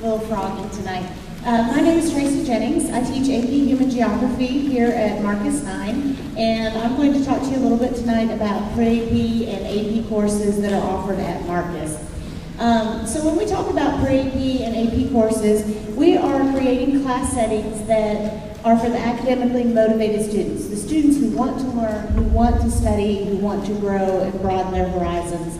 little froggy tonight. My name is Tracy Jennings. I teach AP Human Geography here at Marcus 9, and I'm going to talk to you a little bit tonight about pre-AP and AP courses that are offered at Marcus. So when we talk about pre-AP and AP courses, we are creating class settings that are for the academically motivated students, the students who want to learn, who want to study, who want to grow and broaden their horizons.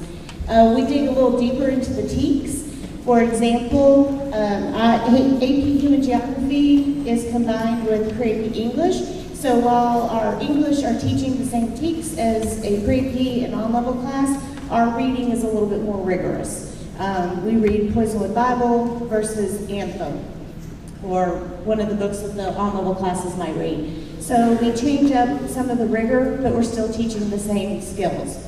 We dig a little deeper into the TEKS. For example, AP Human Geography is combined with pre-AP English. So while our English are teaching the same TEKS as a pre-AP and on-level class, our reading is a little bit more rigorous. We read Poisonwood Bible versus Anthem, or one of the books that the on-level classes might read. So we change up some of the rigor, but we're still teaching the same skills.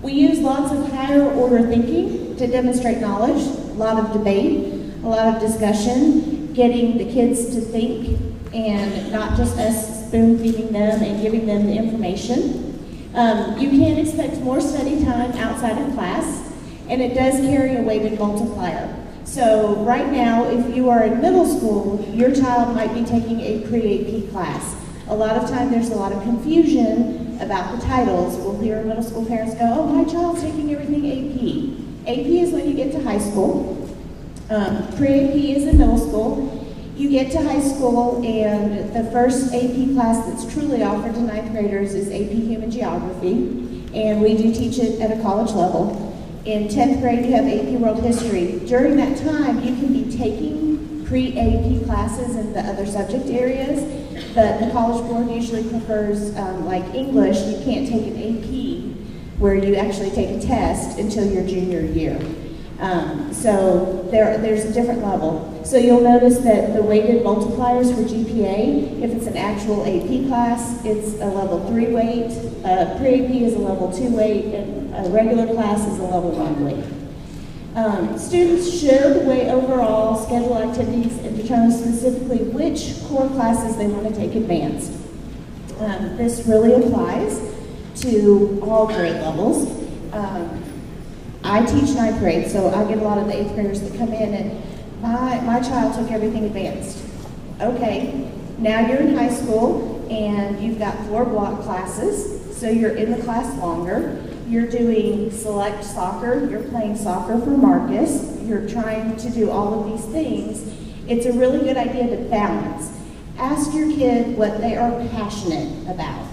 We use lots of higher order thinking to demonstrate knowledge, a lot of debate, a lot of discussion, getting the kids to think and not just us spoon feeding them and giving them the information. You can expect more study time outside of class, and it does carry a weighted multiplier. So right now, if you are in middle school, your child might be taking a pre-AP class. A lot of time there's a lot of confusion about the titles. We'll hear middle school parents go, oh, my child's taking everything AP. AP is when you get to high school. Pre-AP is in middle school. You get to high school, and the first AP class that's truly offered to ninth graders is AP Human Geography, and we do teach it at a college level. In 10th grade, you have AP World History. During that time, you can be taking pre-AP classes in the other subject areas, but the College Board usually prefers, like English, you can't take an AP where you actually take a test until your junior year. So there's a different level. So you'll notice that the weighted multipliers for GPA, if it's an actual AP class, it's a level 3 weight, pre-AP is a level 2 weight, and a regular class is a level 1 weight. Students should weigh overall, schedule activities, and determine specifically which core classes they want to take advanced. This really applies to all grade levels. I teach 9th grade, so I get a lot of the 8th graders that come in and my child took everything advanced. Okay, now you're in high school and you've got 4 block classes, so you're in the class longer. You're doing select soccer, you're playing soccer for Marcus, you're trying to do all of these things. It's a really good idea to balance. Ask your kid what they are passionate about.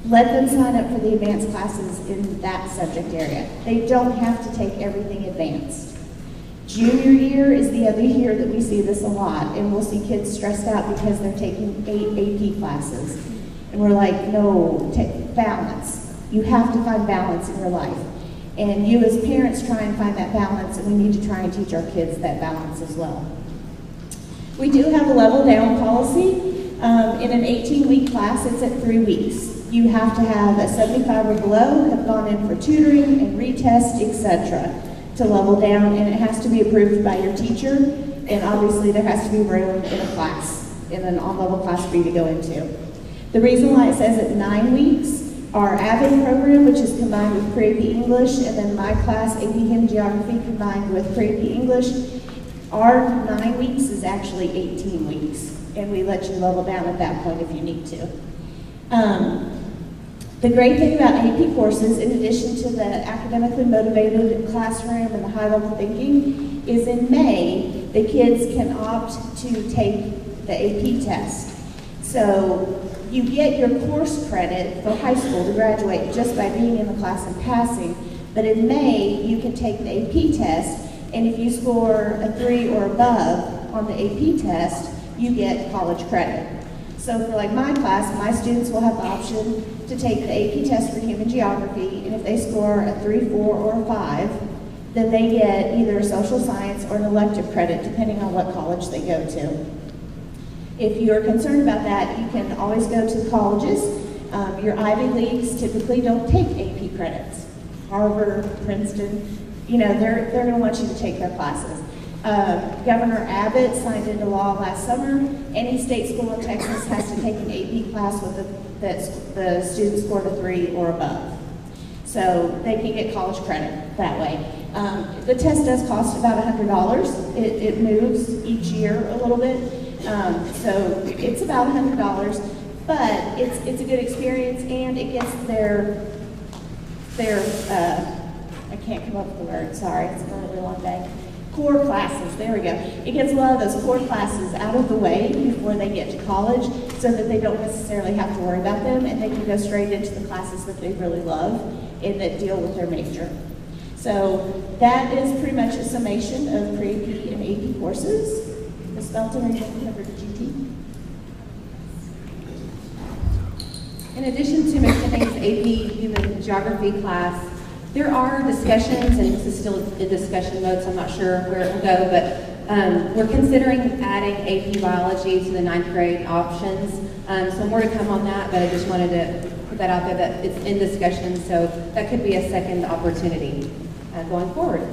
Let them sign up for the advanced classes in that subject area. They don't have to take everything advanced. Junior year is the other year that we see this a lot, and we'll see kids stressed out because they're taking 8 AP classes. And we're like, no, take balance. You have to find balance in your life. And you as parents try and find that balance, and we need to try and teach our kids that balance as well. We do have a level down policy. In an 18-week class, it's at 3 weeks. You have to have a 75 or below, have gone in for tutoring and retest, etc. to level down, and it has to be approved by your teacher, and obviously there has to be room in a class, in an on-level class for you to go into. The reason why it says at 9 weeks, our AVID program, which is combined with pre-AP English, and then my class, AP Human Geography, combined with pre-AP English, our 9 weeks is actually 18 weeks, and we let you level down at that point if you need to. The great thing about AP courses, in addition to the academically motivated classroom and the high-level thinking, is in May, the kids can opt to take the AP test. So you get your course credit for high school to graduate just by being in the class and passing, but in May, you can take the AP test, and if you score a 3 or above on the AP test, you get college credit. So for like my class, my students will have the option to take the AP test for Human Geography, and if they score a 3, 4, or a 5, then they get either social science or an elective credit, depending on what college they go to. If you're concerned about that, you can always go to the colleges. Your Ivy Leagues typically don't take AP credits. Harvard, Princeton, you know, they're going to want you to take their classes. Governor Abbott signed into law last summer, any state school in Texas has to take an AP class with the student scored a 3 or above. So they can get college credit that way. The test does cost about $100. It moves each year a little bit, so it's about $100, but it's a good experience, and it gets their I can't come up with the word, sorry, it's been a really long day. Core classes, there we go. It gets a lot of those core classes out of the way before they get to college so that they don't necessarily have to worry about them, and they can go straight into the classes that they really love and that deal with their major. So that is pretty much a summation of pre-AP and AP courses. Ms. Belton, are you going to cover GT? In addition to Ms. Jennings' AP Human Geography class, there are discussions, and this is still in discussion mode, so I'm not sure where it will go, but we're considering adding AP Biology to the 9th grade options. So more to come on that, but I just wanted to put that out there that it's in discussion, so that could be a second opportunity going forward.